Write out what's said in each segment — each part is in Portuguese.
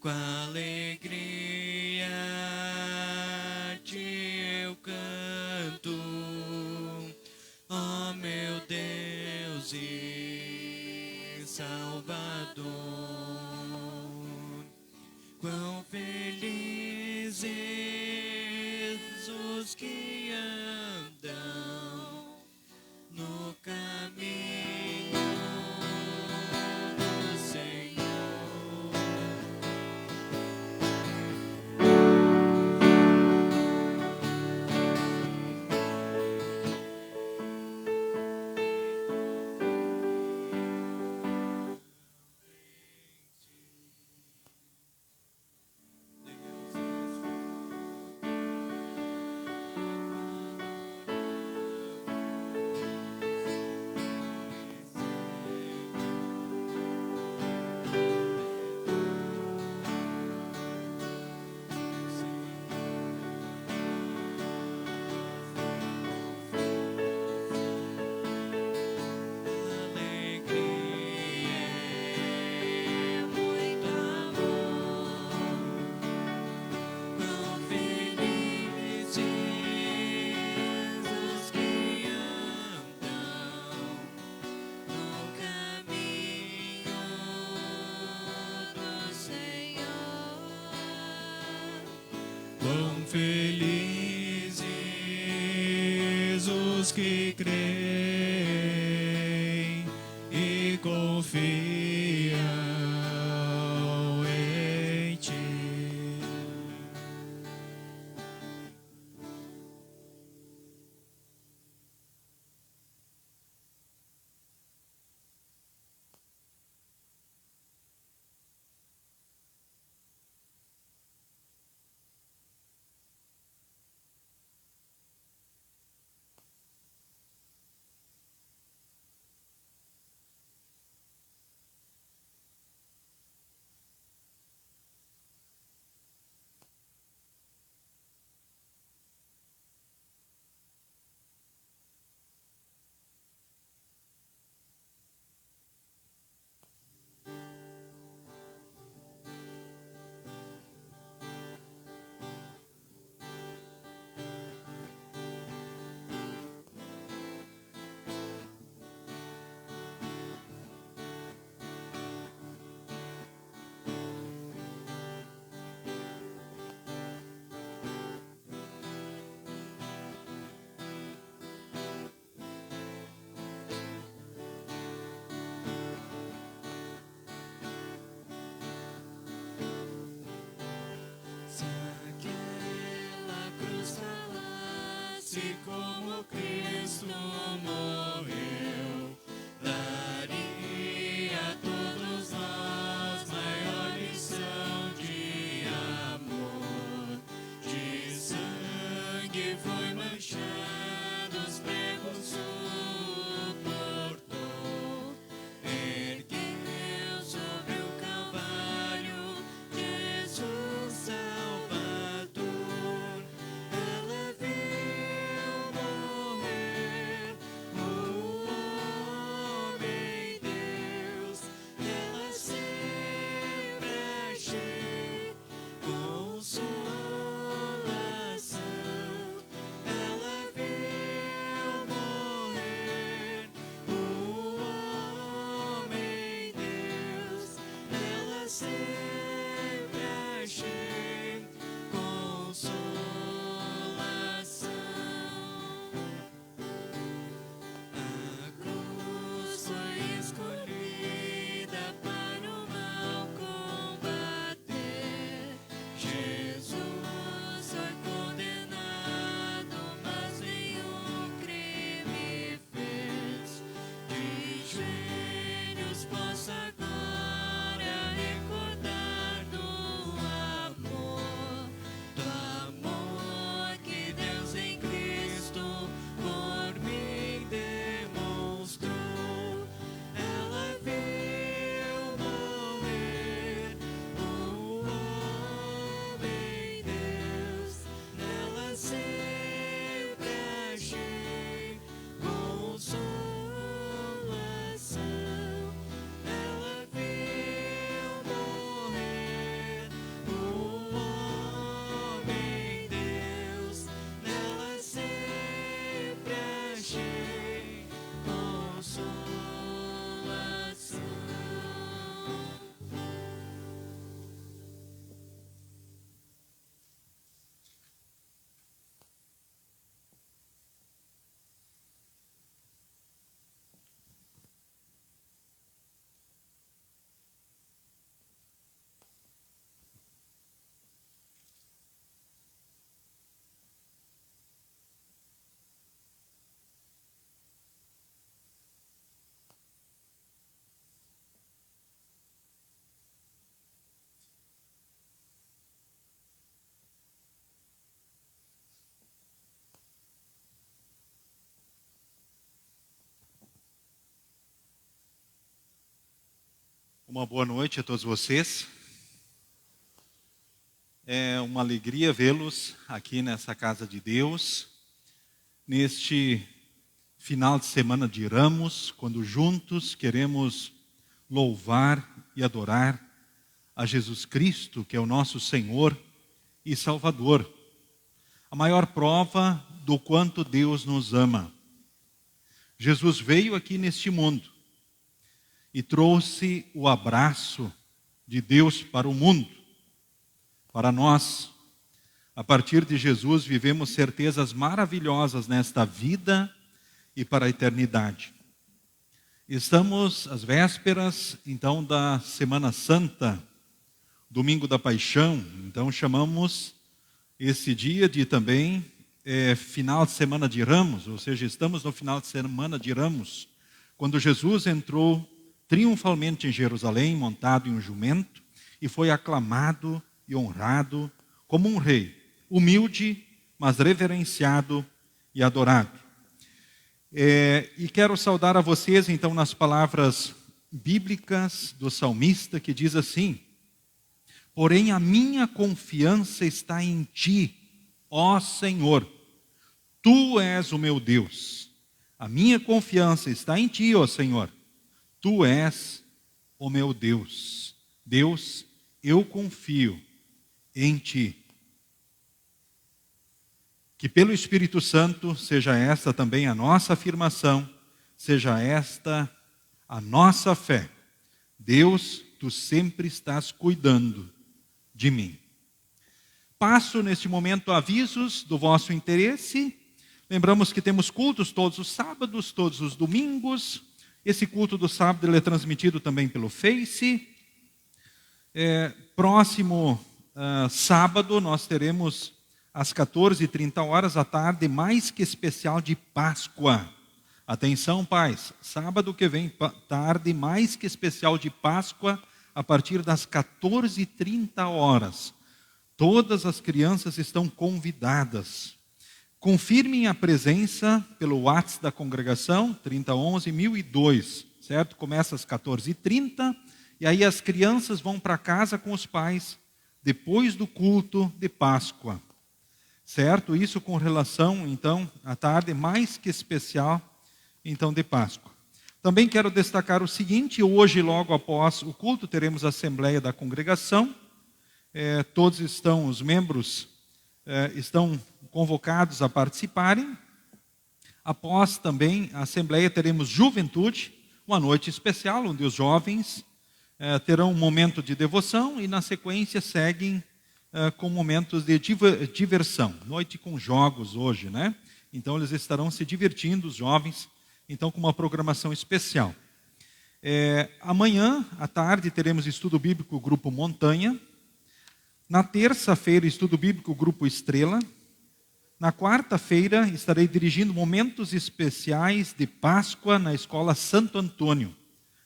com alegria eu canto, ó meu Deus e Salvador. Quão felizes os que andam no caminho do Senhor. Quão felizes os que creem e confiam em Ti. Se aquela cruz falasse como Cristo morreu, daria a todos nós maior lição de amor. De sangue foi manchado, os pregos suportou, ergueu sobre o Calvário Jesus Salvador. Ela viu morrer o Uma boa noite a todos vocês. É uma alegria vê-los aqui nessa casa de Deus, neste final de semana de Ramos, quando juntos queremos louvar e adorar a Jesus Cristo, que é o nosso Senhor e Salvador. A maior prova do quanto Deus nos ama. Jesus veio aqui neste mundo e trouxe o abraço de Deus para o mundo, para nós. A partir de Jesus vivemos certezas maravilhosas nesta vida e para a eternidade. Estamos às vésperas, então, da Semana Santa, Domingo da Paixão. Então chamamos esse dia de também final de semana de Ramos, ou seja, estamos no final de semana de Ramos, quando Jesus entrou triunfalmente em Jerusalém, montado em um jumento, e foi aclamado e honrado como um rei, humilde, mas reverenciado e adorado. E quero saudar a vocês, então, nas palavras bíblicas do salmista, que diz assim: porém a minha confiança está em ti, ó Senhor, tu és o meu Deus. A minha confiança está em ti, ó Senhor. Tu és o meu Deus. Deus, eu confio em ti. Que pelo Espírito Santo seja esta também a nossa afirmação, seja esta a nossa fé. Deus, tu sempre estás cuidando de mim. Passo neste momento avisos do vosso interesse. Lembramos que temos cultos todos os sábados, todos os domingos. Esse culto do sábado ele é transmitido também pelo Face. Próximo sábado nós teremos às 14h30 à tarde, mais que especial de Páscoa. Atenção, pais, sábado que vem, tarde, mais que especial de Páscoa, a partir das 14h30. Todas as crianças estão convidadas. Confirmem a presença pelo WhatsApp da congregação, 3011-1002, certo? Começa às 14h30, e aí as crianças vão para casa com os pais, depois do culto de Páscoa, certo? Isso com relação, então, à tarde mais que especial, então, de Páscoa. Também quero destacar o seguinte: hoje, logo após o culto, teremos a Assembleia da Congregação. Todos os membros estão convocados a participarem. Após também a Assembleia, teremos Juventude, uma noite especial, onde os jovens terão um momento de devoção e, na sequência, seguem com momentos de diversão. Noite com jogos hoje, né? Então, eles estarão se divertindo, os jovens, então, com uma programação especial. Amanhã, à tarde, teremos estudo bíblico Grupo Montanha. Na terça-feira, estudo bíblico Grupo Estrela. Na quarta-feira, estarei dirigindo momentos especiais de Páscoa na Escola Santo Antônio,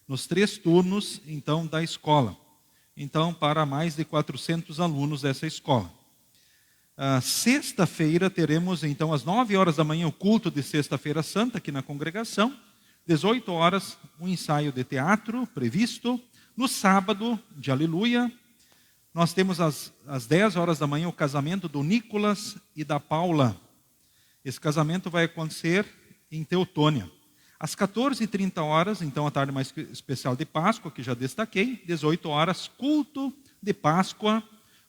nos 3 turnos, então, da escola. Então, para mais de 400 alunos dessa escola. Sexta-feira, teremos, então, às 9h da manhã, o culto de Sexta-feira Santa, aqui na congregação. 18h, um ensaio de teatro previsto. No sábado, de Aleluia, nós temos às 10h da manhã o casamento do Nicolas e da Paula. Esse casamento vai acontecer em Teutônia. Às 14h30, então a tarde mais especial de Páscoa, que já destaquei. 18h, culto de Páscoa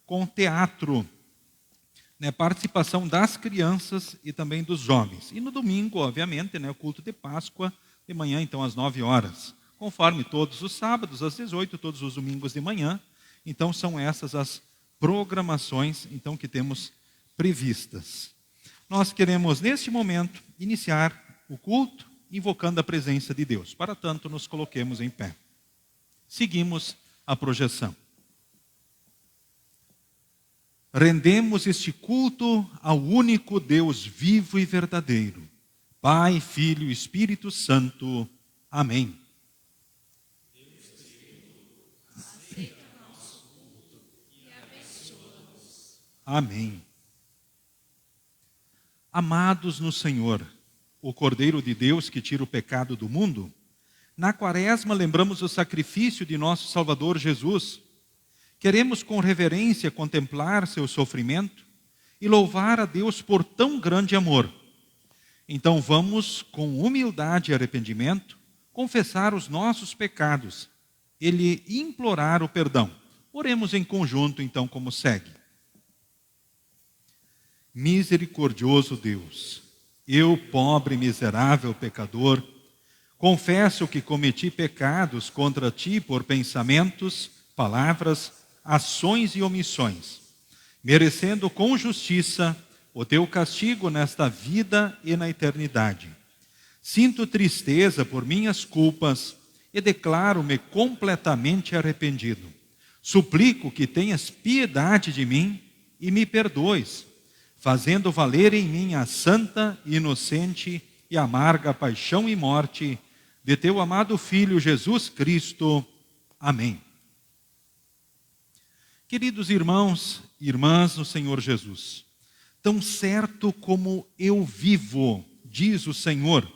com teatro. Participação das crianças e também dos jovens. E no domingo, obviamente, o culto de Páscoa, de manhã, então às 9h. Conforme todos os sábados, às 18h, todos os domingos de manhã. Então, são essas as programações então, que temos previstas. Nós queremos, neste momento, iniciar o culto, invocando a presença de Deus. Para tanto, nos coloquemos em pé. Seguimos a projeção. Rendemos este culto ao único Deus vivo e verdadeiro, Pai, Filho e Espírito Santo. Amém. Amém. Amados no Senhor, o Cordeiro de Deus que tira o pecado do mundo, Na Quaresma, lembramos o sacrifício de nosso Salvador Jesus. Queremos com reverência contemplar seu sofrimento e louvar a Deus por tão grande amor. Então vamos, com humildade e arrependimento, confessar os nossos pecados e lhe implorar o perdão. Oremos em conjunto, então, como segue. Misericordioso Deus, eu, pobre e miserável pecador, confesso que cometi pecados contra ti por pensamentos, palavras, ações e omissões, merecendo com justiça o teu castigo nesta vida e na eternidade. Sinto tristeza por minhas culpas e declaro-me completamente arrependido. Suplico que tenhas piedade de mim e me perdoes, fazendo valer em mim a santa, inocente e amarga paixão e morte de teu amado Filho Jesus Cristo. Amém. Queridos irmãos e irmãs no Senhor Jesus, tão certo como eu vivo, diz o Senhor,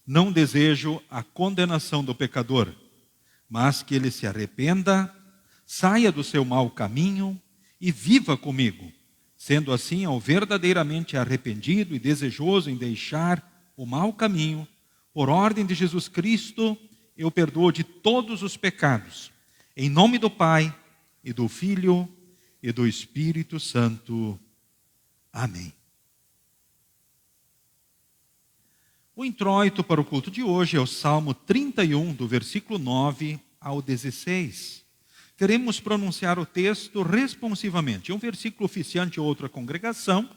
não desejo a condenação do pecador, mas que ele se arrependa, saia do seu mau caminho e viva comigo. Sendo assim, ao verdadeiramente arrependido e desejoso em deixar o mau caminho, por ordem de Jesus Cristo, eu perdoo de todos os pecados. Em nome do Pai, e do Filho, e do Espírito Santo. Amém. O introito para o culto de hoje é o Salmo 31, do versículo 9 ao 16. Queremos pronunciar o texto responsivamente. Um versículo oficiante, outra congregação,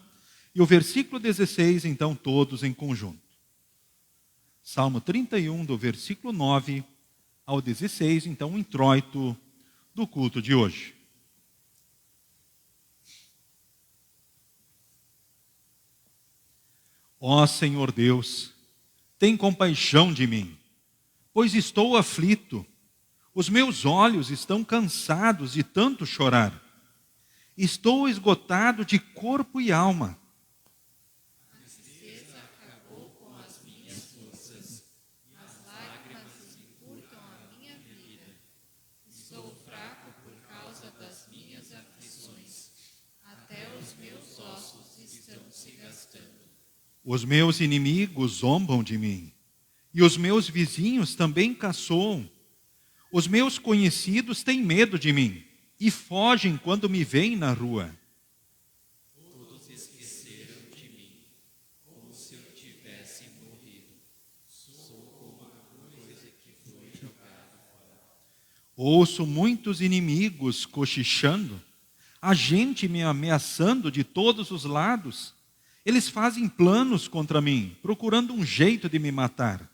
e o versículo 16, então, todos em conjunto. Salmo 31, do versículo 9 ao 16, então, o introito do culto de hoje. Ó Senhor Deus, tem compaixão de mim, pois estou aflito. Os meus olhos estão cansados de tanto chorar. Estou esgotado de corpo e alma. A tristeza acabou com as minhas forças. As lágrimas encurtam a minha vida. Estou fraco por causa das minhas aflições. Até os meus ossos estão se gastando. Os meus inimigos zombam de mim, e os meus vizinhos também caçoam. Os meus conhecidos têm medo de mim e fogem quando me veem na rua. Todos esqueceram de mim, como se eu tivesse morrido. Sou como a coisa que foi jogada fora. Ouço muitos inimigos cochichando, a gente me ameaçando de todos os lados. Eles fazem planos contra mim, procurando um jeito de me matar.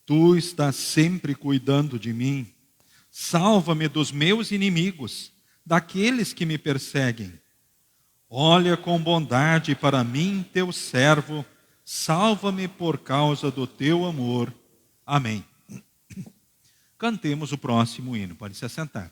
Tu estás sempre cuidando de mim. Salva-me dos meus inimigos, daqueles que me perseguem. Olha com bondade para mim, teu servo. Salva-me por causa do teu amor. Amém. Cantemos o próximo hino. Pode se assentar.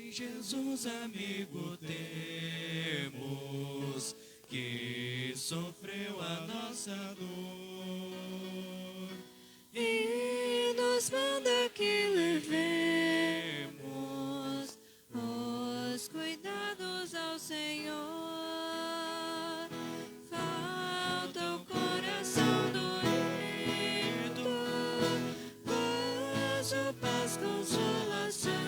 Jesus, amigo, temos, que sofreu a nossa dor e nos manda que levemos os cuidados ao Senhor. Falta o coração doído, gozo, paz, consolação.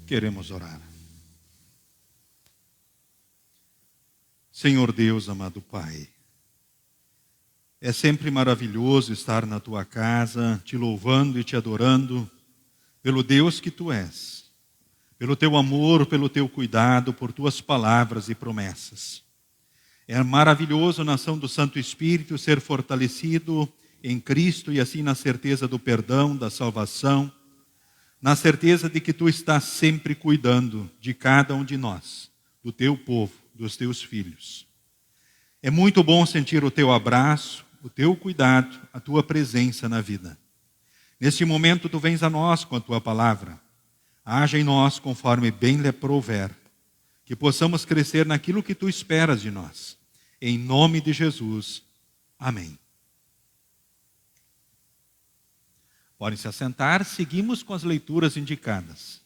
Queremos orar. Senhor Deus, amado Pai, é sempre maravilhoso estar na tua casa, te louvando e te adorando pelo Deus que tu és, pelo teu amor, pelo teu cuidado, por tuas palavras e promessas. É maravilhoso na ação do Santo Espírito ser fortalecido em Cristo e assim na certeza do perdão, da salvação, na certeza de que tu estás sempre cuidando de cada um de nós, do teu povo, dos teus filhos. É muito bom sentir o teu abraço, o teu cuidado, a tua presença na vida. Neste momento tu vens a nós com a tua palavra. Haja em nós conforme bem lhe aprouver, que possamos crescer naquilo que tu esperas de nós. Em nome de Jesus. Amém. Podem se assentar, seguimos com as leituras indicadas.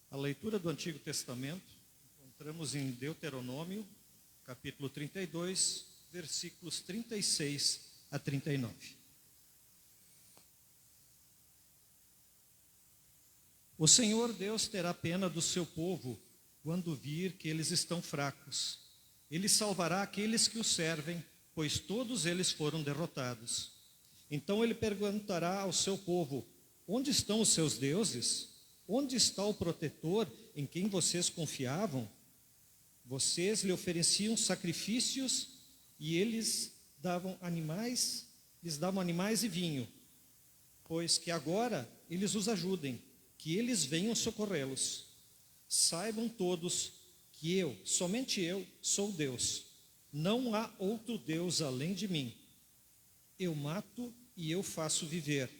A leitura do Antigo Testamento encontramos em Deuteronômio, capítulo 32, versículos 36 a 39. O Senhor Deus terá pena do seu povo quando vir que eles estão fracos. Ele salvará aqueles que o servem, pois todos eles foram derrotados. Então ele perguntará ao seu povo: onde estão os seus deuses? Onde está o protetor em quem vocês confiavam? Vocês lhe ofereciam sacrifícios e lhes davam animais e vinho. Pois que agora eles os ajudem, que eles venham socorrê-los. Saibam todos que eu, somente eu, sou Deus. Não há outro Deus além de mim. Eu mato e eu faço viver.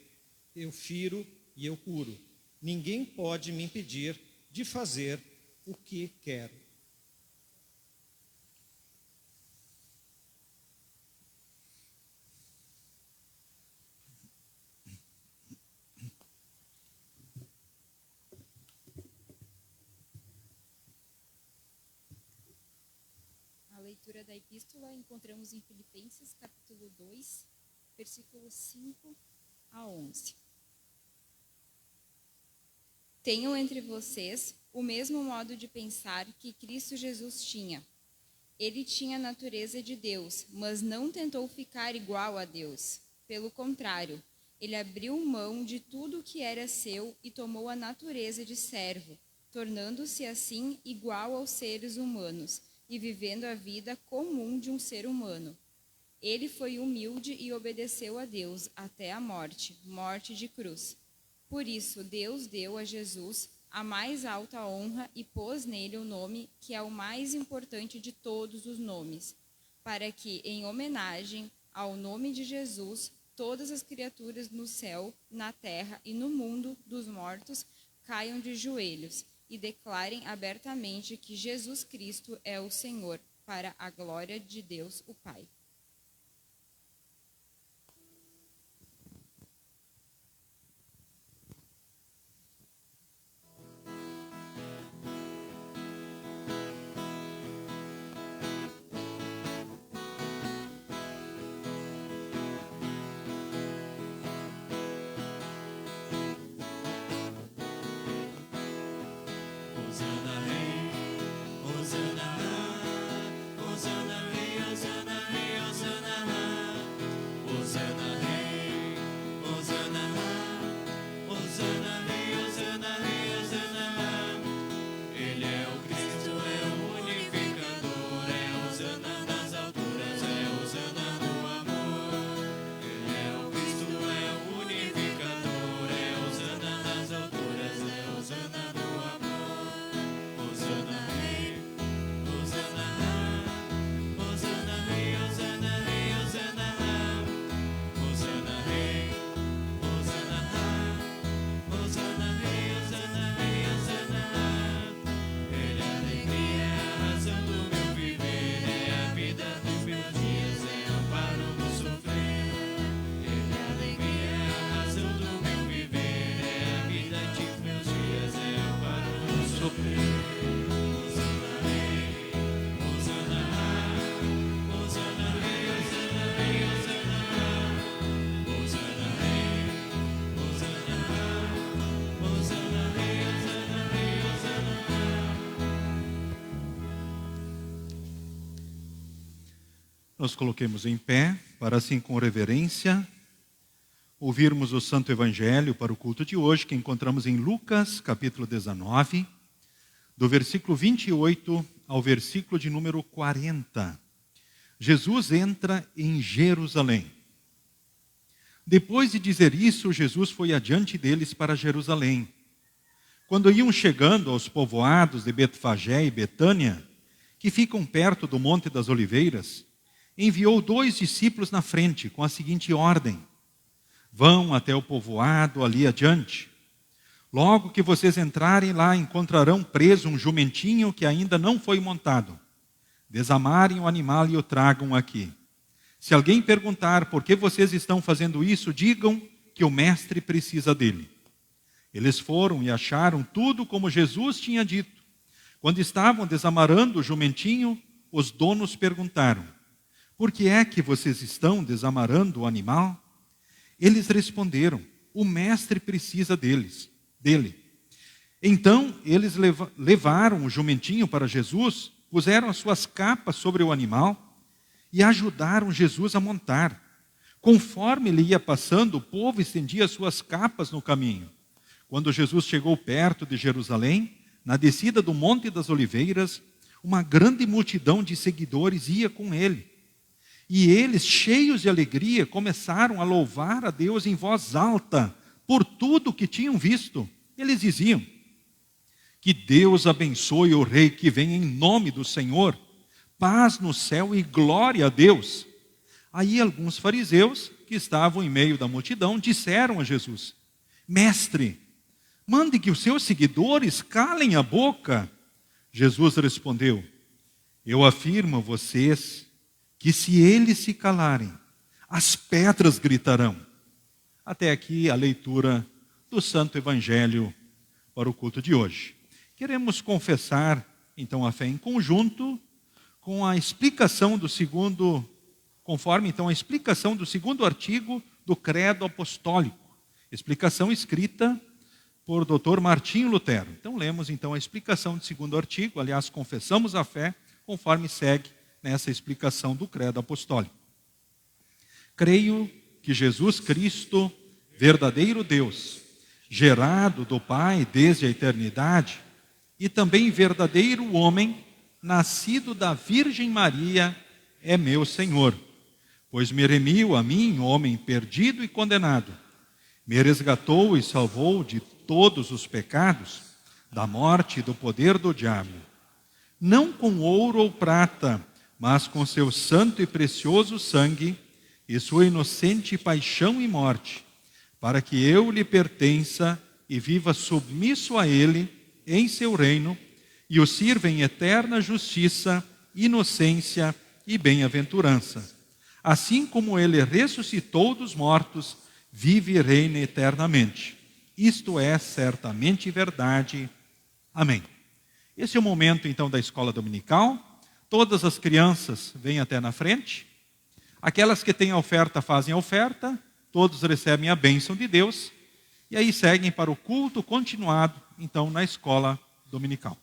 Eu firo e eu curo. Ninguém pode me impedir de fazer o que quero. A leitura da epístola encontramos em Filipenses, capítulo 2, versículos 5 a 11. Tenham entre vocês o mesmo modo de pensar que Cristo Jesus tinha. Ele tinha a natureza de Deus, mas não tentou ficar igual a Deus. Pelo contrário, ele abriu mão de tudo que era seu e tomou a natureza de servo, tornando-se assim igual aos seres humanos e vivendo a vida comum de um ser humano. Ele foi humilde e obedeceu a Deus até a morte, morte de cruz. Por isso, Deus deu a Jesus a mais alta honra e pôs nele o nome que é o mais importante de todos os nomes, para que, em homenagem ao nome de Jesus, todas as criaturas no céu, na terra e no mundo dos mortos caiam de joelhos e declarem abertamente que Jesus Cristo é o Senhor, para a glória de Deus, o Pai. Hosana Rei, Hosana Rei, Hosana Rei, Nos coloquemos em pé para, assim, com reverência, ouvirmos o Santo Evangelho para o culto de hoje, que encontramos em Lucas, capítulo 19, do versículo 28 ao versículo de número 40. Jesus entra em Jerusalém. Depois de dizer isso, Jesus foi adiante deles para Jerusalém. Quando iam chegando aos povoados de Betfagé e Betânia, que ficam perto do Monte das Oliveiras, enviou 2 discípulos na frente, com a seguinte ordem: vão até o povoado ali adiante. Logo que vocês entrarem lá, encontrarão preso um jumentinho que ainda não foi montado. Desamarem o animal e o tragam aqui. Se alguém perguntar por que vocês estão fazendo isso, digam que o mestre precisa dele. Eles foram e acharam tudo como Jesus tinha dito. Quando estavam desamarrando o jumentinho, os donos perguntaram: por que é que vocês estão desamarrando o animal? Eles responderam: o mestre precisa dele. Então, eles levaram o jumentinho para Jesus, puseram as suas capas sobre o animal e ajudaram Jesus a montar. Conforme ele ia passando, o povo estendia as suas capas no caminho. Quando Jesus chegou perto de Jerusalém, na descida do Monte das Oliveiras, uma grande multidão de seguidores ia com ele. E eles, cheios de alegria, começaram a louvar a Deus em voz alta por tudo que tinham visto. Eles diziam: que Deus abençoe o rei que vem em nome do Senhor, paz no céu e glória a Deus. Aí alguns fariseus que estavam em meio da multidão disseram a Jesus: mestre, mande que os seus seguidores calem a boca. Jesus respondeu: eu afirmo a vocês que se eles se calarem, as pedras gritarão. Até aqui a leitura do Santo Evangelho para o culto de hoje. Queremos confessar, então, a fé em conjunto com a explicação do segundo, conforme, então, a explicação do segundo artigo do Credo Apostólico. Explicação escrita por Dr. Martinho Lutero. Então, lemos, então, a explicação do segundo artigo. Aliás, confessamos a fé conforme segue nessa explicação do Credo Apostólico. Creio que Jesus Cristo, verdadeiro Deus, gerado do Pai desde a eternidade, e também verdadeiro homem, nascido da Virgem Maria, é meu Senhor, pois me remiu a mim, homem perdido e condenado, me resgatou e salvou de todos os pecados, da morte e do poder do diabo, não com ouro ou prata, mas com seu santo e precioso sangue e sua inocente paixão e morte, para que eu lhe pertença e viva submisso a ele em seu reino e o sirva em eterna justiça, inocência e bem-aventurança. Assim como ele ressuscitou dos mortos, vive e reina eternamente. Isto é certamente verdade. Amém. Esse é o momento, então, da escola dominical. Todas as crianças vêm até na frente. Aquelas que têm a oferta fazem a oferta. Todos recebem a bênção de Deus. E aí seguem para o culto continuado, então, na escola dominical.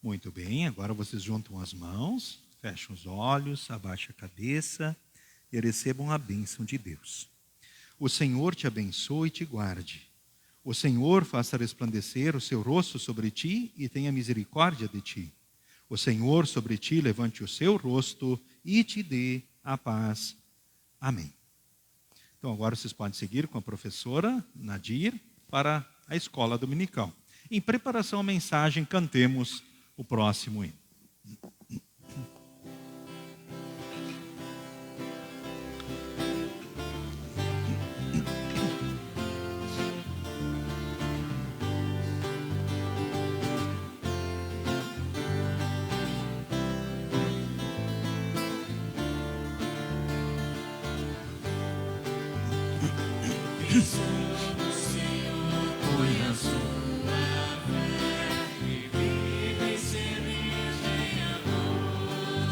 Muito bem, agora vocês juntam as mãos, fecham os olhos, abaixam a cabeça e recebam a bênção de Deus. O Senhor te abençoe e te guarde. O Senhor faça resplandecer o seu rosto sobre ti e tenha misericórdia de ti. O Senhor sobre ti levante o seu rosto e te dê a paz. Amém. Então agora vocês podem seguir com a professora Nadir para a escola dominical. Em preparação à mensagem, cantemos o próximo hino. a sua fé e vive semente em amor.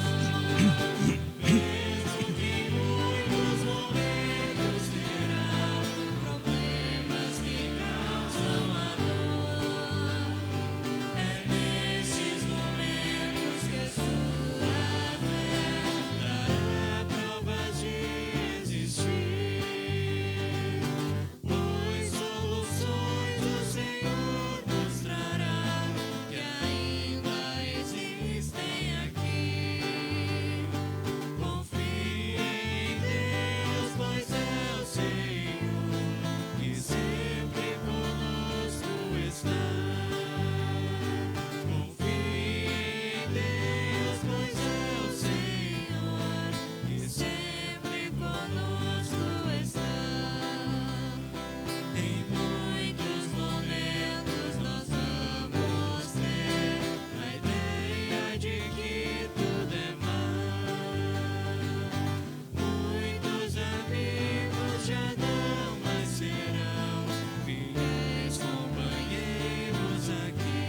Mesmo que muitos momentos terão problemas que causam a dor, é nesses momentos que sua fé dará provas de existir. Pois soluções o Senhor mostrará que ainda existem aqui. Confie em Deus, pois é o Senhor que sempre conosco está. Confie em Deus, pois é o Senhor que sempre conosco está. Em muitos momentos nós vamos ter a ideia de que tudo é mal. Muitos amigos já não mais serão fiéis companheiros aqui.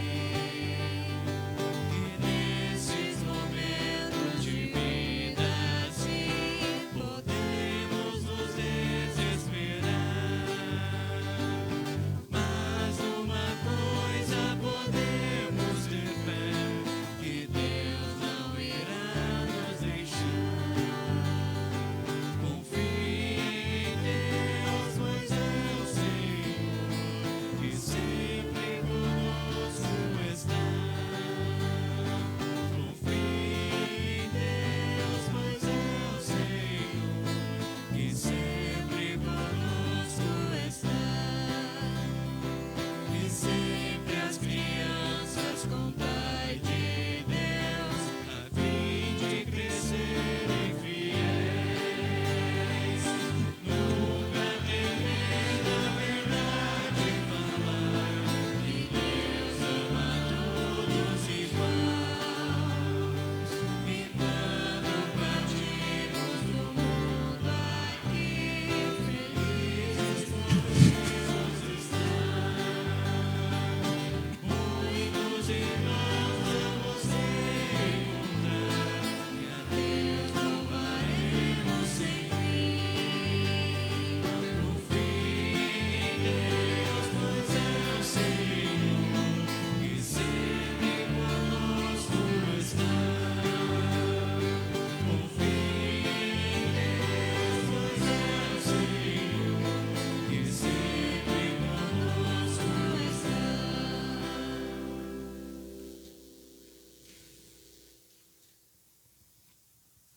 E nesses momentos de vida assim podemos nos desesperar. Mas uma coisa podemos ter fé, que Deus não irá nos deixar. Confie em Deus, pois é o Senhor que sempre conosco está. Confie em Deus, pois é o Senhor que sempre conosco está. E sempre as crianças com Pai de Deus, a fim de crescerem fiéis. Nunca temer da verdade falar, que Deus ama todos igual. E quando partirmos do mundo aqui, felizes podemos estar. Muitos irmãos vamos encontrar, e a Deus louvaremos sem fim. Confie em Deus, pois é o Senhor que sempre conosco está. Confie em Deus, pois é o Senhor que sempre conosco está.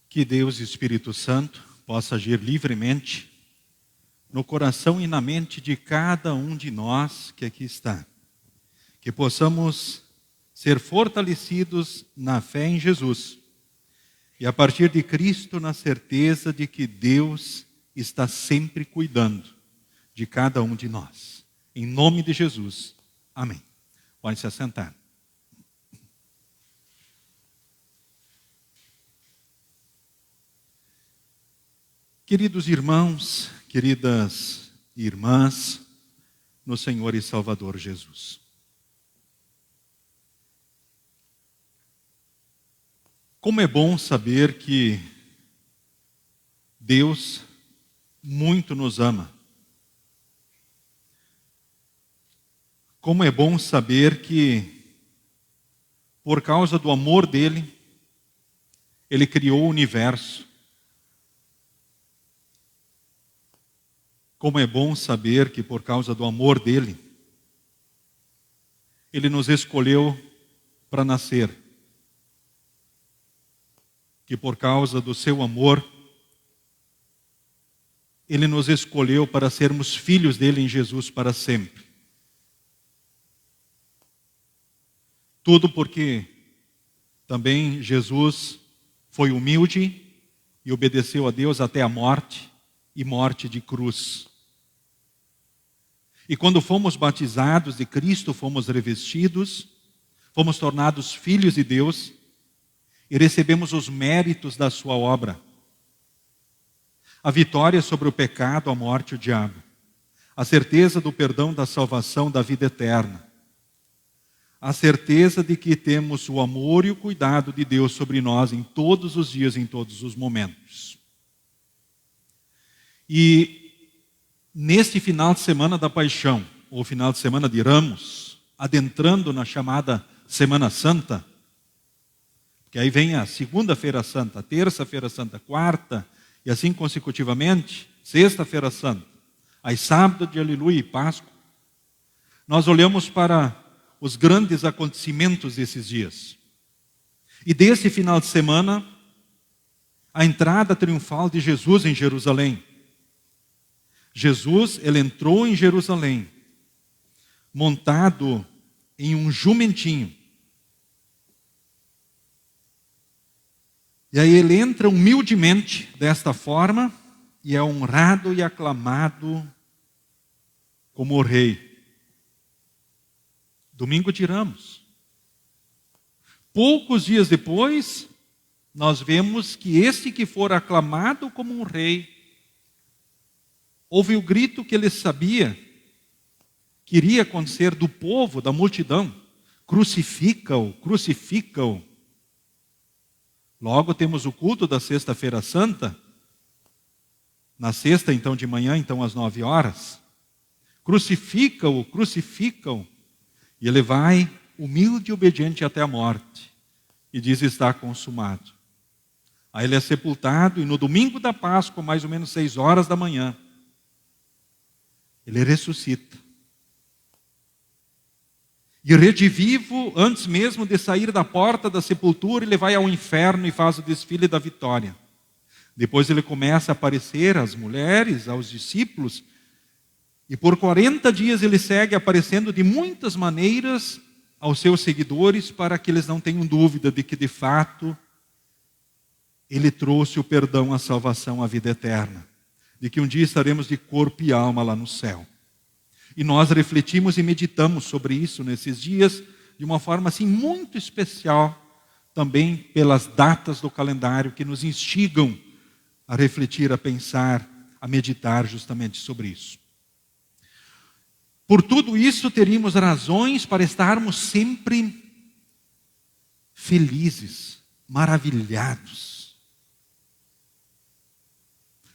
Que Deus e Espírito Santo possa agir livremente no coração e na mente de cada um de nós que aqui está. Que possamos ser fortalecidos na fé em Jesus e a partir de Cristo na certeza de que Deus está sempre cuidando de cada um de nós. Em nome de Jesus. Amém. Pode se assentar. Queridos irmãos, queridas irmãs, no Senhor e Salvador Jesus. Como é bom saber que Deus muito nos ama. Como é bom saber que, por causa do amor dele, ele criou o universo. Como é bom saber que, por causa do amor dele, ele nos escolheu para nascer. Que, por causa do seu amor, ele nos escolheu para sermos filhos dele em Jesus para sempre. Tudo porque também Jesus foi humilde e obedeceu a Deus até a morte, e morte de cruz. E quando fomos batizados de Cristo, fomos revestidos, fomos tornados filhos de Deus e recebemos os méritos da sua obra. A vitória sobre o pecado, a morte e o diabo. a certeza do perdão, da salvação, da vida eterna, a certeza de que temos o amor e o cuidado de Deus sobre nós em todos os dias, em todos os momentos. E neste final de semana da Paixão, ou final de semana de Ramos, adentrando na chamada Semana Santa, que aí vem a segunda-feira santa, a terça-feira santa, quarta, e assim consecutivamente, sexta-feira santa, aí sábado de Aleluia e Páscoa, nós olhamos para os grandes acontecimentos desses dias. E desse final de semana, a entrada triunfal de Jesus em Jerusalém. Jesus, ele entrou em Jerusalém, montado em um jumentinho. E aí ele entra humildemente desta forma e é honrado e aclamado como o rei. Domingo de Ramos. Poucos dias depois, nós vemos que este que for aclamado como um rei, houve o grito que ele sabia que iria acontecer do povo, da multidão: crucifica-o, crucifica-o. Logo temos o culto da sexta-feira santa, na sexta então de manhã, então às 9 horas. Crucifica-o, crucifica-o. E ele vai humilde e obediente até a morte. E diz: está consumado. Aí ele é sepultado e no domingo da Páscoa, mais ou menos 6 horas da manhã, ele ressuscita. E redivivo, antes mesmo de sair da porta da sepultura, ele vai ao inferno e faz o desfile da vitória. Depois ele começa a aparecer às mulheres, aos discípulos, e por 40 dias ele segue aparecendo de muitas maneiras aos seus seguidores, para que eles não tenham dúvida de que, de fato, ele trouxe o perdão, a salvação, a vida eterna. De que um dia estaremos de corpo e alma lá no céu. E nós refletimos e meditamos sobre isso nesses dias, de uma forma assim muito especial, também pelas datas do calendário que nos instigam a refletir, a pensar, a meditar justamente sobre isso. Por tudo isso, teríamos razões para estarmos sempre felizes, maravilhados,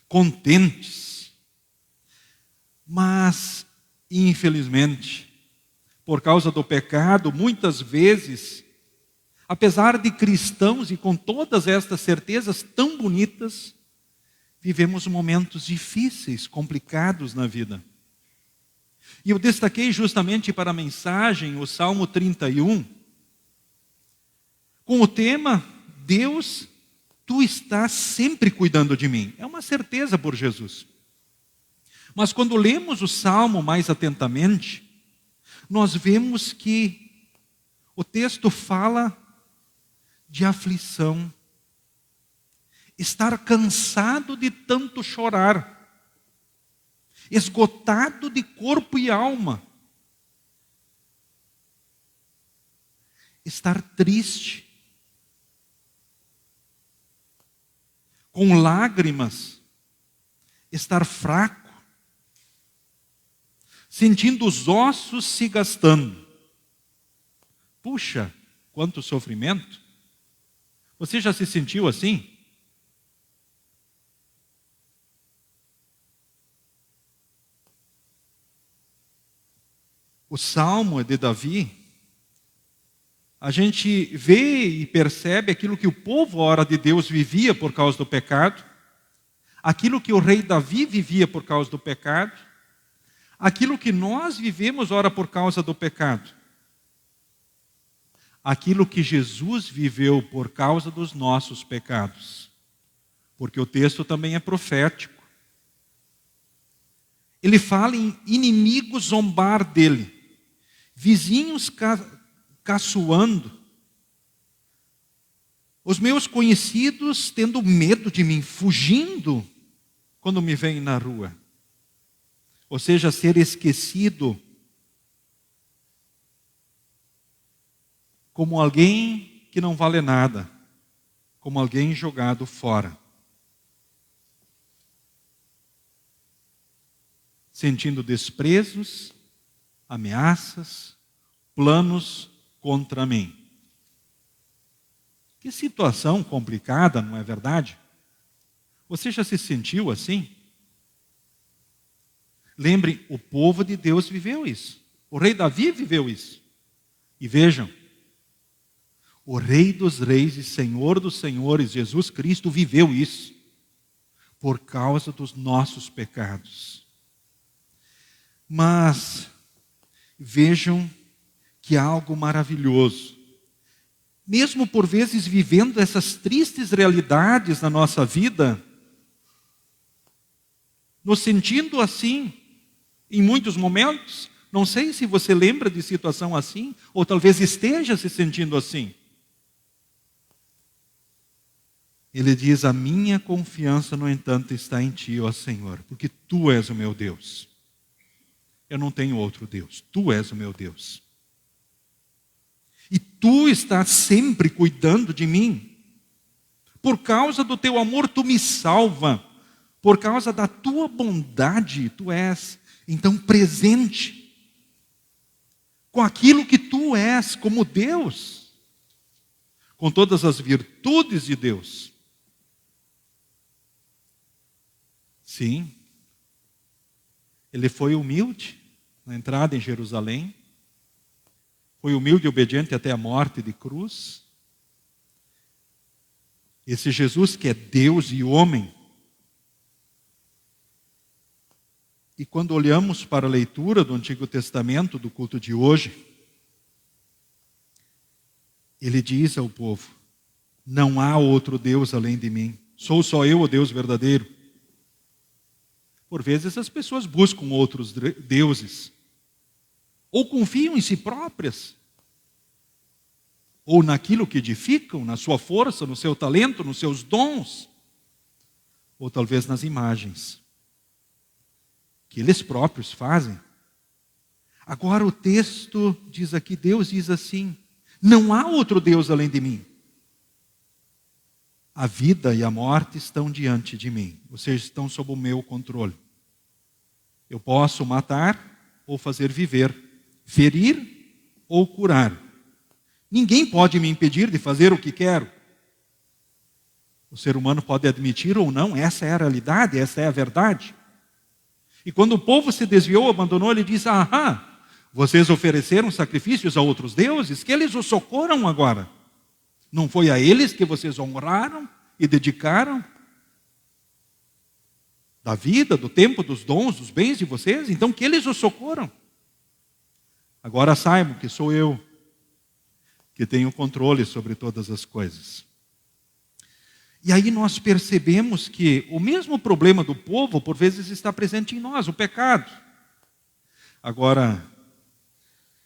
contentes. Mas, infelizmente, por causa do pecado, muitas vezes, apesar de cristãos e com todas estas certezas tão bonitas, vivemos momentos difíceis, complicados na vida. E eu destaquei justamente para a mensagem o Salmo 31, com o tema: Deus, tu estás sempre cuidando de mim. É uma certeza por Jesus. Mas quando lemos o Salmo mais atentamente, nós vemos que o texto fala de aflição, estar cansado de tanto chorar, esgotado de corpo e alma, estar triste, com lágrimas, estar fraco, sentindo os ossos se gastando. Puxa, quanto sofrimento! Você já se sentiu assim? O Salmo de Davi, a gente vê e percebe aquilo que o povo, ora de Deus, vivia por causa do pecado, aquilo que o rei Davi vivia por causa do pecado, aquilo que nós vivemos, ora, por causa do pecado, aquilo que Jesus viveu por causa dos nossos pecados, porque o texto também é profético. Ele fala em inimigos zombar dele, vizinhos caçoando, os meus conhecidos tendo medo de mim, fugindo quando me veem na rua. Ou seja, ser esquecido como alguém que não vale nada, como alguém jogado fora. sentindo desprezos, ameaças, planos contra mim. Que situação complicada, não é verdade? Você já se sentiu assim? Lembre, o povo de Deus viveu isso. O rei Davi viveu isso. E vejam, o Rei dos Reis e Senhor dos Senhores, Jesus Cristo, viveu isso por causa dos nossos pecados. Mas vejam que há algo maravilhoso. Mesmo por vezes vivendo essas tristes realidades na nossa vida, nos sentindo assim, em muitos momentos, não sei se você lembra de situação assim, ou talvez esteja se sentindo assim. Ele diz, a minha confiança, no entanto, está em Ti, ó Senhor, porque Tu és o meu Deus. Eu não tenho outro Deus, Tu és o meu Deus. E Tu estás sempre cuidando de mim. Por causa do Teu amor, Tu me salva. Por causa da Tua bondade, Tu és, então, presente. Com aquilo que Tu és, como Deus. Com todas as virtudes de Deus. Sim, ele foi humilde na entrada em Jerusalém, foi humilde e obediente até a morte de cruz. Esse Jesus que é Deus e homem. E quando olhamos para a leitura do Antigo Testamento, do culto de hoje, ele diz ao povo, não há outro Deus além de mim, sou só eu o Deus verdadeiro. Por vezes as pessoas buscam outros deuses, ou confiam em si próprias, ou naquilo que edificam, na sua força, no seu talento, nos seus dons, ou talvez nas imagens que eles próprios fazem. Agora o texto diz aqui, Deus diz assim, não há outro Deus além de mim. A vida e a morte estão diante de mim. Ou seja, estão sob o meu controle. Eu posso matar ou fazer viver, ferir ou curar. Ninguém pode me impedir de fazer o que quero. O ser humano pode admitir ou não, essa é a realidade, essa é a verdade. E quando o povo se desviou, abandonou, ele diz, vocês ofereceram sacrifícios a outros deuses, que eles os socorram agora. Não foi a eles que vocês honraram e dedicaram? Da vida, do tempo, dos dons, dos bens de vocês? Então que eles os socorram. Agora saibam que sou eu que tenho controle sobre todas as coisas. E aí nós percebemos que o mesmo problema do povo, por vezes, está presente em nós, o pecado. Agora,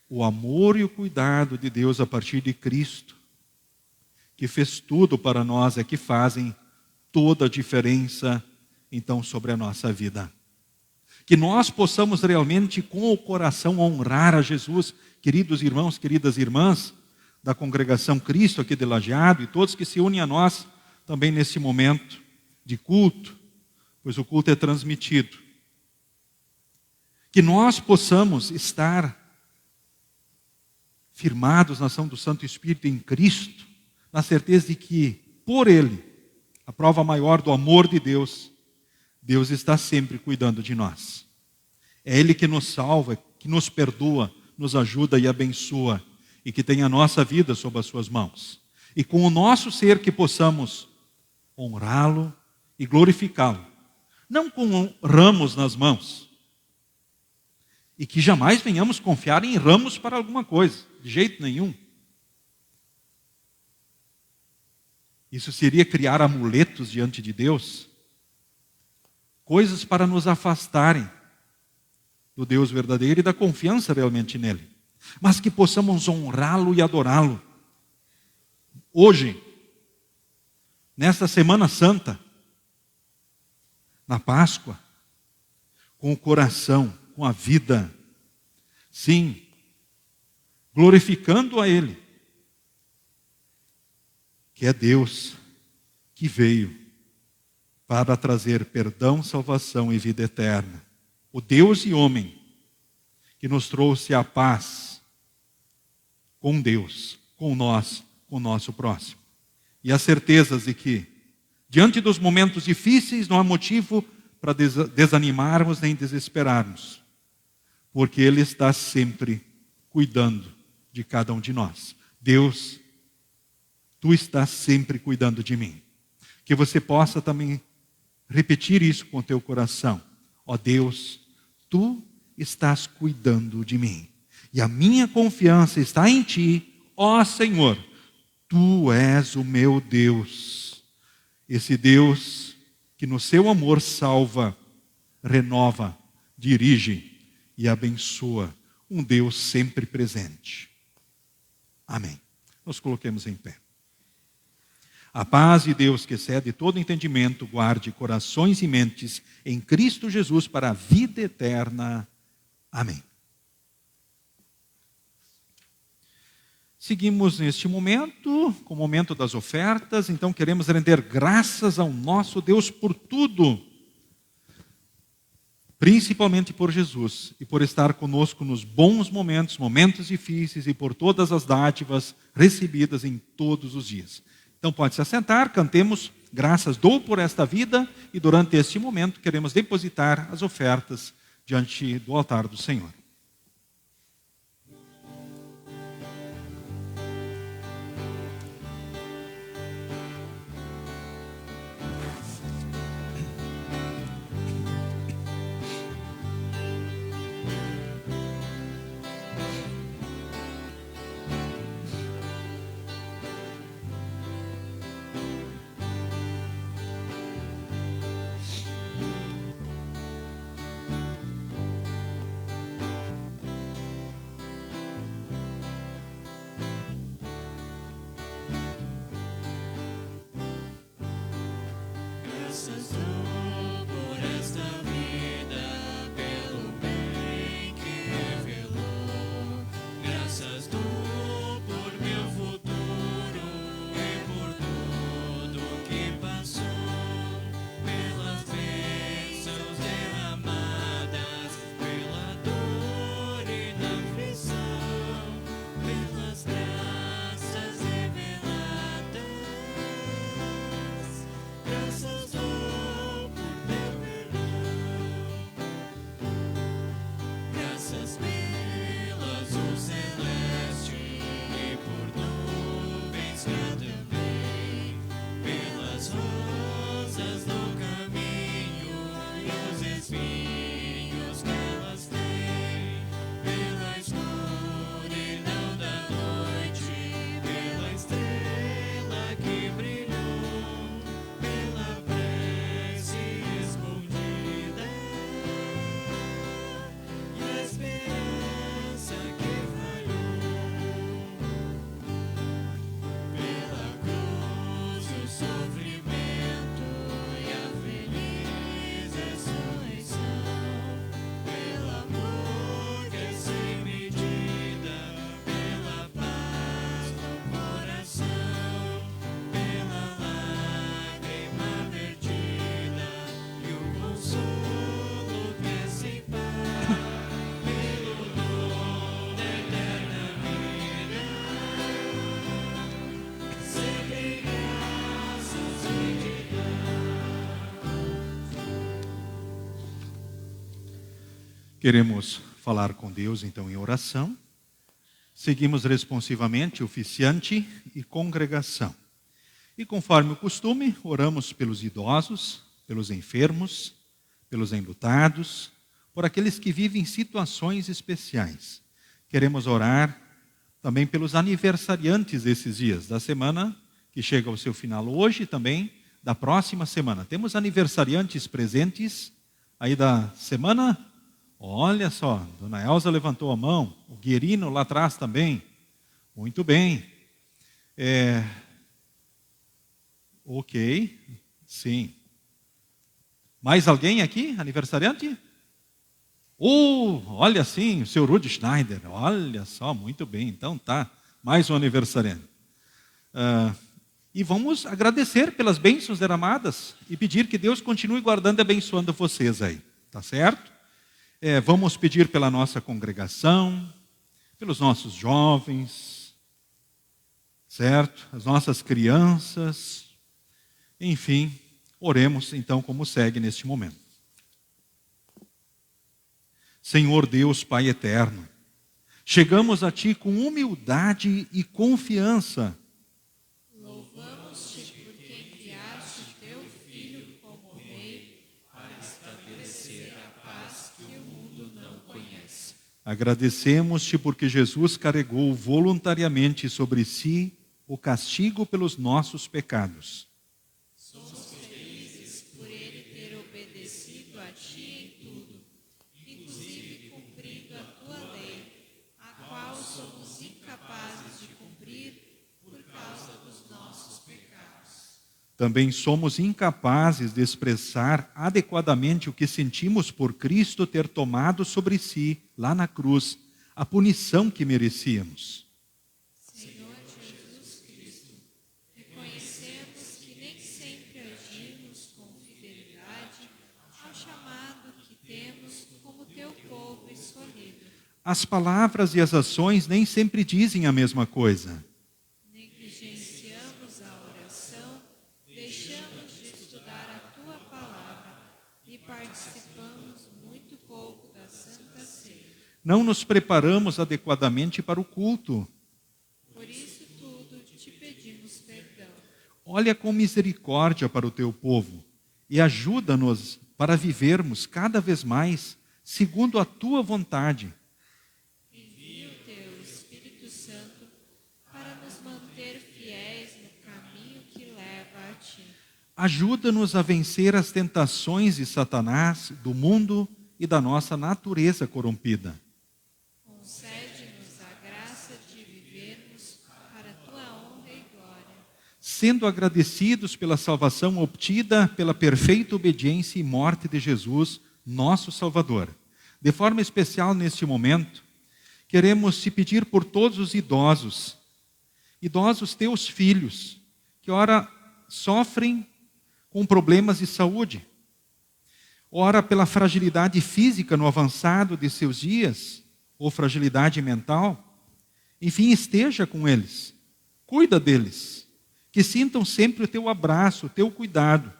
o amor e o cuidado de Deus a partir de Cristo, que fez tudo para nós, é que fazem toda a diferença, então, sobre a nossa vida. Que nós possamos realmente, com o coração, honrar a Jesus, queridos irmãos, queridas irmãs, da congregação Cristo aqui de Lajeado, e todos que se unem a nós também nesse momento de culto, pois o culto é transmitido. Que nós possamos estar firmados na ação do Santo Espírito em Cristo, na certeza de que, por Ele, a prova maior do amor de Deus, Deus está sempre cuidando de nós. É Ele que nos salva, que nos perdoa, nos ajuda e abençoa, e que tem a nossa vida sob as suas mãos. E com o nosso ser que possamos honrá-lo e glorificá-lo, não com ramos nas mãos, e que jamais venhamos confiar em ramos para alguma coisa, de jeito nenhum. Isso seria criar amuletos diante de Deus, coisas para nos afastarem do Deus verdadeiro e da confiança realmente nele, mas que possamos honrá-lo e adorá-lo. Hoje, nesta Semana Santa, na Páscoa, com o coração, com a vida, sim, glorificando a Ele, que é Deus que veio para trazer perdão, salvação e vida eterna. o Deus e homem, que nos trouxe a paz com Deus, com nós, com o nosso próximo. E as certezas de que, diante dos momentos difíceis, não há motivo para desanimarmos nem desesperarmos, porque Ele está sempre cuidando de cada um de nós. Deus, Tu estás sempre cuidando de mim. Que você possa também repetir isso com o teu coração. Ó Deus, Tu estás cuidando de mim. E a minha confiança está em Ti, ó Senhor. Tu és o meu Deus. Esse Deus que no seu amor salva, renova, dirige e abençoa. Um Deus sempre presente. Amém. Nos coloquemos em pé. A paz de Deus, que excede todo entendimento, guarde corações e mentes em Cristo Jesus para a vida eterna. Amém. Seguimos neste momento, com o momento das ofertas. Então queremos render graças ao nosso Deus por tudo, principalmente por Jesus e por estar conosco nos bons momentos, momentos difíceis e por todas as dádivas recebidas em todos os dias. Então pode se assentar, cantemos graças dou por esta vida e durante este momento queremos depositar as ofertas diante do altar do Senhor. Queremos falar com Deus, então, em oração. Seguimos responsivamente oficiante e congregação. E conforme o costume, oramos pelos idosos, pelos enfermos, pelos enlutados, por aqueles que vivem situações especiais. Queremos orar também pelos aniversariantes desses dias, da semana que chega ao seu final hoje e também da próxima semana. Temos aniversariantes presentes aí da semana. Olha só, Dona Elza levantou a mão, o Guerino lá atrás também. Muito bem. Ok, sim. Mais alguém aqui, aniversariante? Olha sim, o seu Rudi Schneider. Olha só, muito bem. Então tá, mais um aniversariante. E vamos agradecer pelas bênçãos derramadas e pedir que Deus continue guardando e abençoando vocês aí. Tá certo? Vamos pedir pela nossa congregação, pelos nossos jovens, certo? As nossas crianças, enfim, oremos então como segue neste momento. Senhor Deus, Pai eterno, chegamos a Ti com humildade e confiança. Louvamos-te porque enviaste teu Filho como Rei para estabelecer a paz que o mundo não conhece. Agradecemos-te porque Jesus carregou voluntariamente sobre si o castigo pelos nossos pecados. Somos felizes por ele ter obedecido a Ti em tudo, inclusive cumprindo a Tua lei, a qual somos incapazes de cumprir por causa dos nossos pecados. Também somos incapazes de expressar adequadamente o que sentimos por Cristo ter tomado sobre si, lá na cruz, a punição que merecíamos. Senhor Jesus Cristo, reconhecemos que nem sempre agimos com fidelidade ao chamado que temos como Teu povo escolhido. As palavras e as ações nem sempre dizem a mesma coisa. Negligenciamos a oração, deixamos de estudar a Tua palavra e participamos muito pouco da Santa Ceia. Não nos preparamos adequadamente para o culto. Por isso tudo te pedimos perdão. Olha com misericórdia para o Teu povo e ajuda-nos para vivermos cada vez mais segundo a Tua vontade. Envia o Teu Espírito Santo para nos manter fiéis no caminho que leva a Ti. Ajuda-nos a vencer as tentações de Satanás, do mundo e da nossa natureza corrompida. Concede-nos a graça de vivermos para a Tua honra e glória. Sendo agradecidos pela salvação obtida pela perfeita obediência e morte de Jesus, nosso Salvador. De forma especial, neste momento, queremos te pedir por todos os idosos teus filhos, que ora sofrem com problemas de saúde, ora pela fragilidade física no avançado de seus dias, ou fragilidade mental. Enfim, esteja com eles, cuida deles, que sintam sempre o teu abraço, o teu cuidado.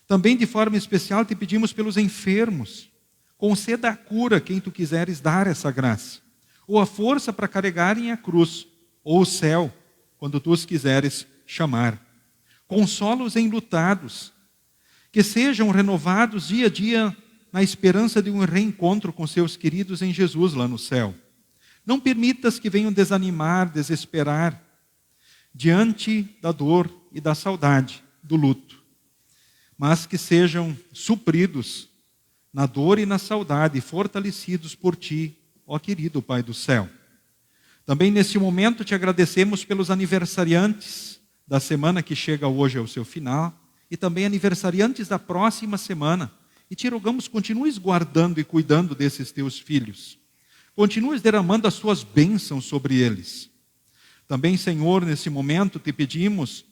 Também de forma especial te pedimos pelos enfermos, conceda a cura a quem tu quiseres dar essa graça, ou a força para carregarem a cruz, ou o céu, quando tu os quiseres chamar. Consola os enlutados, que sejam renovados dia a dia na esperança de um reencontro com seus queridos em Jesus lá no céu. Não permitas que venham desanimar, desesperar, diante da dor e da saudade, do luto, mas que sejam supridos na dor e na saudade, fortalecidos por Ti, ó querido Pai do céu. Também neste momento te agradecemos pelos aniversariantes da semana que chega hoje ao seu final, e também aniversariantes da próxima semana. E te rogamos, continues guardando e cuidando desses teus filhos. Continues derramando as suas bênçãos sobre eles. Também, Senhor, nesse momento te pedimos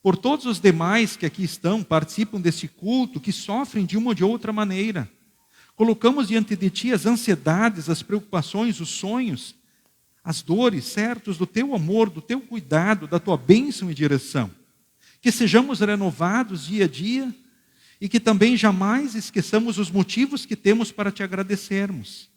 por todos os demais que aqui estão, participam deste culto, que sofrem de uma ou de outra maneira. Colocamos diante de Ti as ansiedades, as preocupações, os sonhos, as dores, certos do Teu amor, do Teu cuidado, da Tua bênção e direção. Que sejamos renovados dia a dia e que também jamais esqueçamos os motivos que temos para Te agradecermos.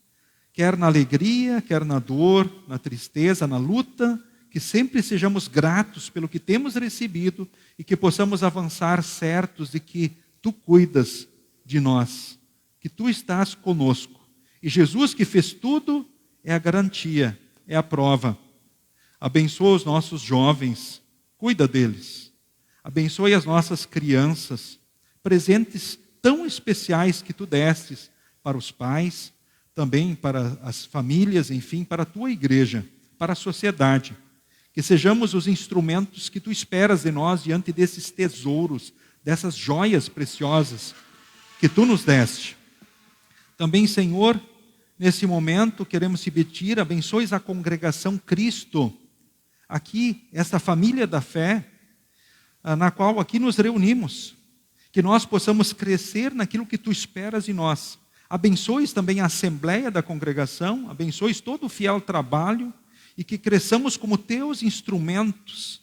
Quer na alegria, quer na dor, na tristeza, na luta, que sempre sejamos gratos pelo que temos recebido e que possamos avançar certos de que Tu cuidas de nós, que Tu estás conosco. E Jesus, que fez tudo, é a garantia, é a prova. Abençoa os nossos jovens, cuida deles. Abençoe as nossas crianças, presentes tão especiais que Tu destes para os pais, também para as famílias, enfim, para a Tua igreja, para a sociedade. Que sejamos os instrumentos que Tu esperas de nós diante desses tesouros, dessas joias preciosas que Tu nos deste. Também, Senhor, nesse momento queremos te pedir, abençoes a congregação Cristo, aqui, essa família da fé, na qual aqui nos reunimos, que nós possamos crescer naquilo que Tu esperas de nós, Abençoes também a assembleia da congregação, abençoes todo o fiel trabalho e que cresçamos como teus instrumentos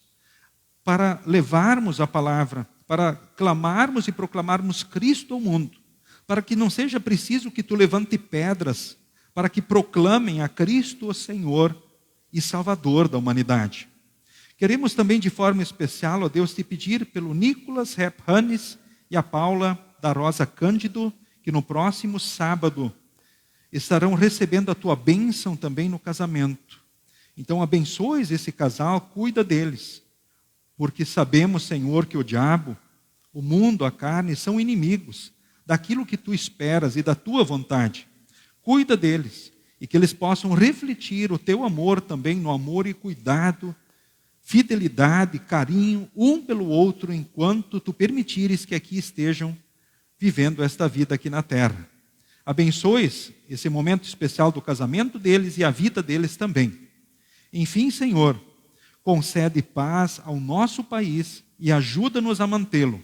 para levarmos a palavra, para clamarmos e proclamarmos Cristo ao mundo, para que não seja preciso que tu levante pedras, para que proclamem a Cristo o Senhor e Salvador da humanidade. Queremos também de forma especial, ó Deus, te pedir pelo Nicolas Rep Hannes e a Paula da Rosa Cândido, que no próximo sábado estarão recebendo a tua bênção também no casamento. Então abençoes esse casal, cuida deles, porque sabemos, Senhor, que o diabo, o mundo, a carne, são inimigos daquilo que tu esperas e da tua vontade. Cuida deles e que eles possam refletir o teu amor também no amor e cuidado, fidelidade, carinho um pelo outro enquanto tu permitires que aqui estejam vivendo esta vida aqui na terra. Abençoes esse momento especial do casamento deles e a vida deles também. Enfim, Senhor, concede paz ao nosso país e ajuda-nos a mantê-lo.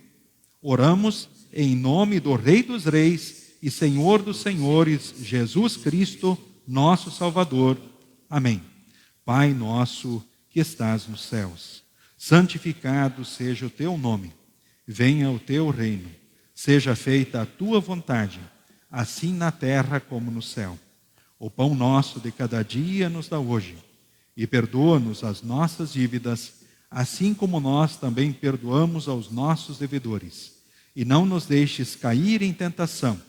Oramos em nome do Rei dos Reis e Senhor dos Senhores, Jesus Cristo, nosso Salvador. Amém. Pai nosso que estás nos céus, santificado seja o teu nome. Venha o teu reino. Seja feita a tua vontade, assim na terra como no céu. O pão nosso de cada dia nos dá hoje. E perdoa-nos as nossas dívidas, assim como nós também perdoamos aos nossos devedores. E não nos deixes cair em tentação,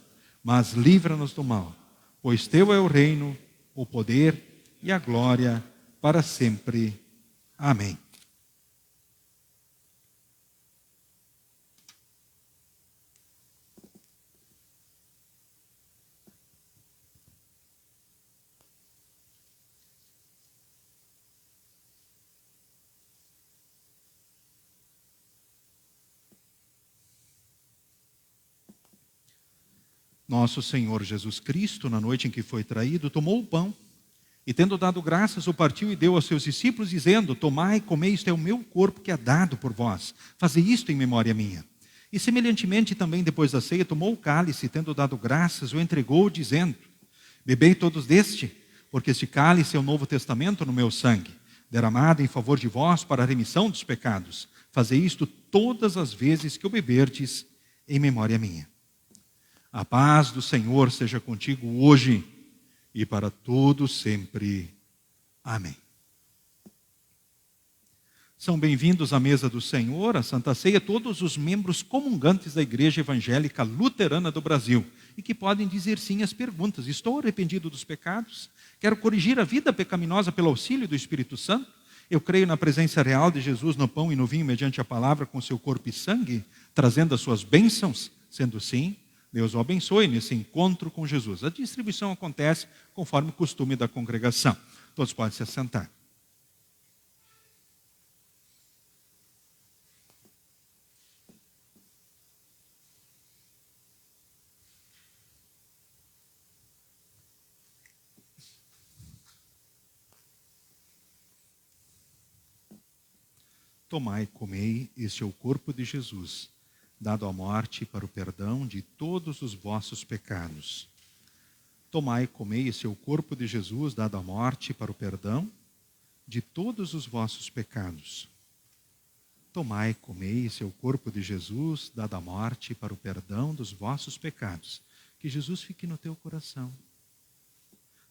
mas livra-nos do mal. Pois teu é o reino, o poder e a glória para sempre. Amém. Nosso Senhor Jesus Cristo, na noite em que foi traído, tomou o pão e, tendo dado graças, o partiu e deu aos seus discípulos, dizendo: tomai e comei, isto é o meu corpo que é dado por vós. Fazei isto em memória minha. E semelhantemente também depois da ceia, tomou o cálice, e tendo dado graças, o entregou, dizendo: bebei todos deste, porque este cálice é o novo testamento no meu sangue, derramado em favor de vós para a remissão dos pecados. Fazei isto todas as vezes que o beberdes em memória minha. A paz do Senhor seja contigo hoje e para todo sempre. Amém. São bem-vindos à mesa do Senhor, à Santa Ceia, todos os membros comungantes da Igreja Evangélica Luterana do Brasil e que podem dizer sim às perguntas: estou arrependido dos pecados? Quero corrigir a vida pecaminosa pelo auxílio do Espírito Santo? Eu creio na presença real de Jesus no pão e no vinho mediante a palavra com seu corpo e sangue, trazendo as suas bênçãos? Sendo sim, Deus o abençoe nesse encontro com Jesus. A distribuição acontece conforme o costume da congregação. Todos podem se assentar. Tomai e comei, este é o corpo de Jesus, dado à morte para o perdão de todos os vossos pecados. Tomai e comei, este é o corpo de Jesus, dado à morte para o perdão de todos os vossos pecados. Tomai e comei, este é o corpo de Jesus, dado à morte para o perdão dos vossos pecados. Que Jesus fique no teu coração.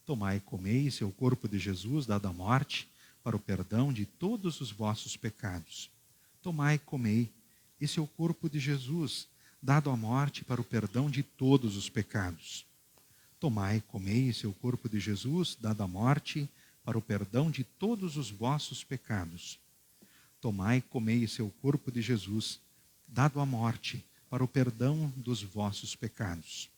Tomai e comei, este é o corpo de Jesus, dado à morte para o perdão de todos os vossos pecados. Tomai e comei, esse é o corpo de Jesus, dado à morte para o perdão de todos os pecados. Tomai e comei, esse é o corpo de Jesus, dado à morte para o perdão de todos os vossos pecados. Tomai e comei, esse é o corpo de Jesus, dado à morte para o perdão dos vossos pecados.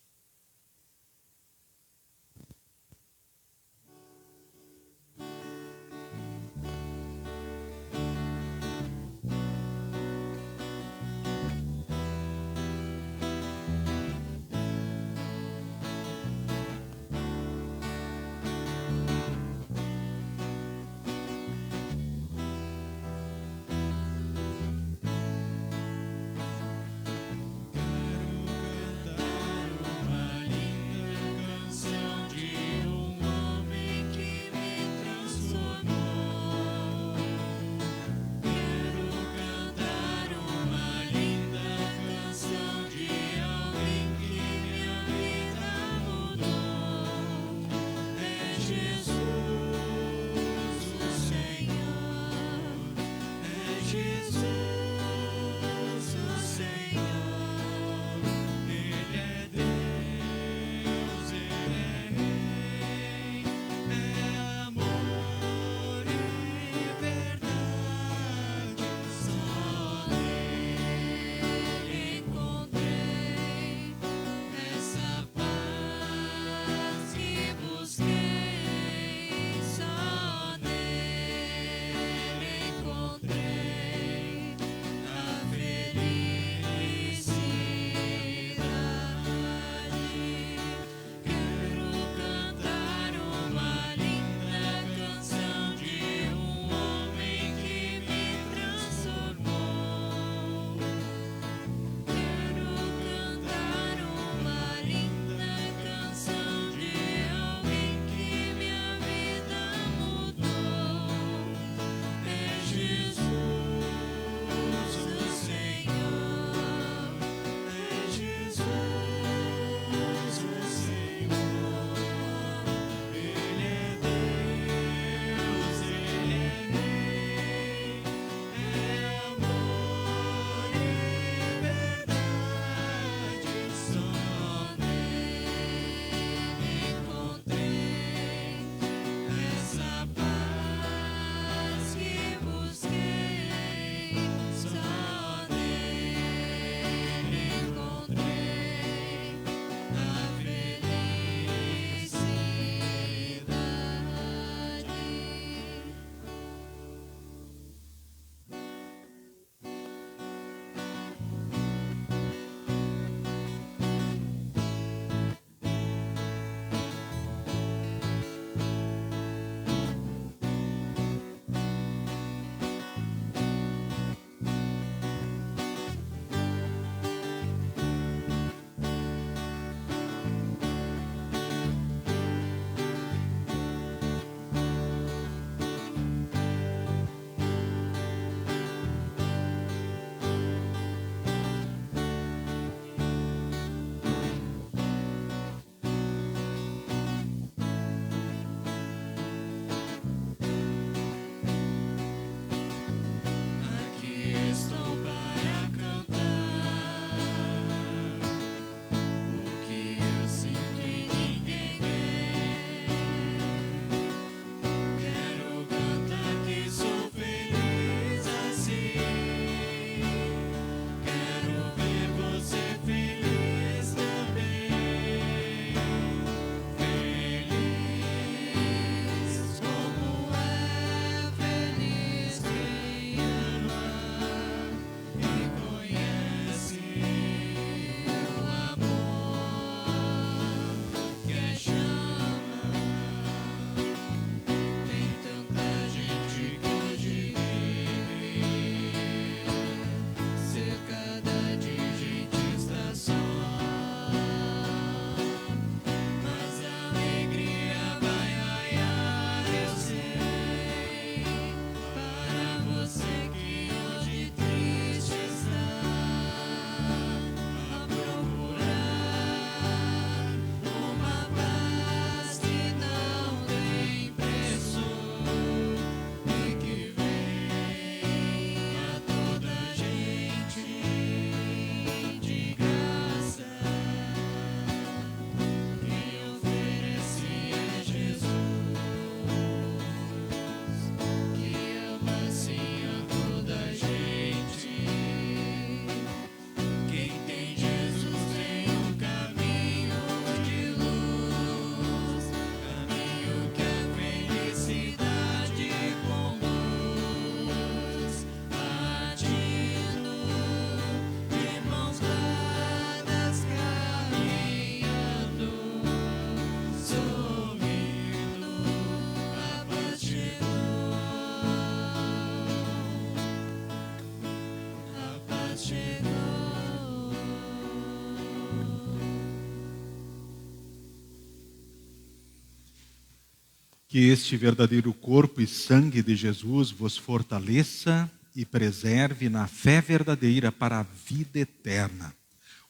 Que este verdadeiro corpo e sangue de Jesus vos fortaleça e preserve na fé verdadeira para a vida eterna.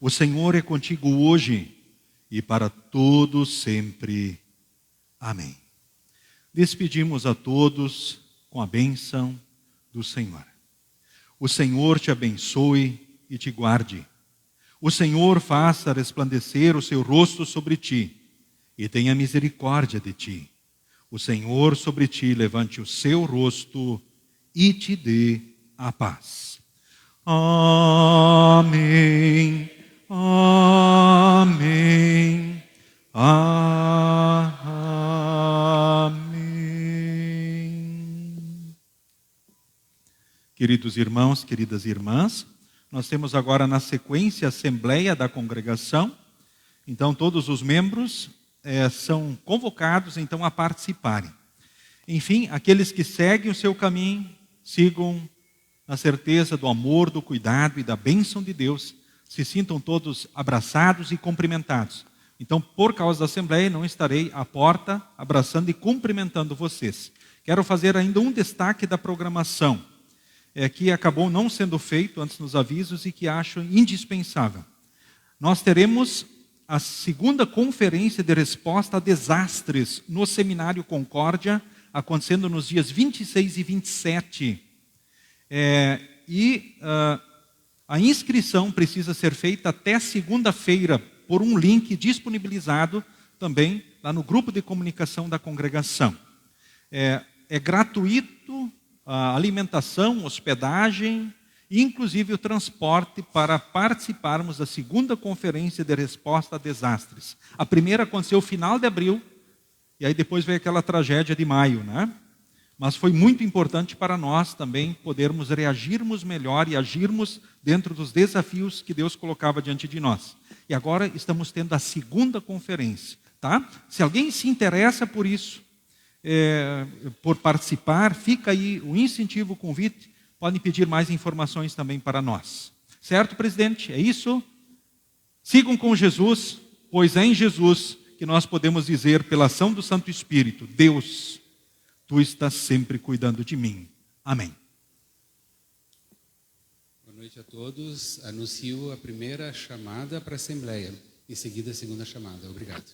O Senhor é contigo hoje e para todos sempre. Amém. Despedimos a todos com a bênção do Senhor. O Senhor te abençoe e te guarde. O Senhor faça resplandecer o seu rosto sobre ti e tenha misericórdia de ti. O Senhor sobre ti levante o seu rosto e te dê a paz. Amém. Amém. Amém. Queridos irmãos, queridas irmãs, nós temos agora na sequência a Assembleia da Congregação. Então todos os membros são convocados então a participarem. Enfim, aqueles que seguem o seu caminho, sigam na certeza do amor, do cuidado e da bênção de Deus, se sintam todos abraçados e cumprimentados. Então, por causa da Assembleia, não estarei à porta abraçando e cumprimentando vocês. Quero fazer ainda um destaque da programação, que acabou não sendo feito antes nos avisos e que acho indispensável. Nós teremos a segunda conferência de resposta a desastres no Seminário Concórdia, acontecendo nos dias 26 e 27. A inscrição precisa ser feita até segunda-feira, por um link disponibilizado também lá no grupo de comunicação da congregação. É gratuito a alimentação, hospedagem, inclusive o transporte para participarmos da segunda conferência de resposta a desastres. A primeira aconteceu no final de abril, e aí depois veio aquela tragédia de maio, né? Mas foi muito importante para nós também podermos reagirmos melhor e agirmos dentro dos desafios que Deus colocava diante de nós. E agora estamos tendo a segunda conferência, tá? Se alguém se interessa por isso, por participar, fica aí o incentivo, o convite. Podem pedir mais informações também para nós. Certo, presidente? É isso? Sigam com Jesus, pois é em Jesus que nós podemos dizer, pela ação do Santo Espírito, Deus, Tu estás sempre cuidando de mim. Amém. Boa noite a todos. Anuncio a primeira chamada para a Assembleia. Em seguida, a segunda chamada. Obrigado.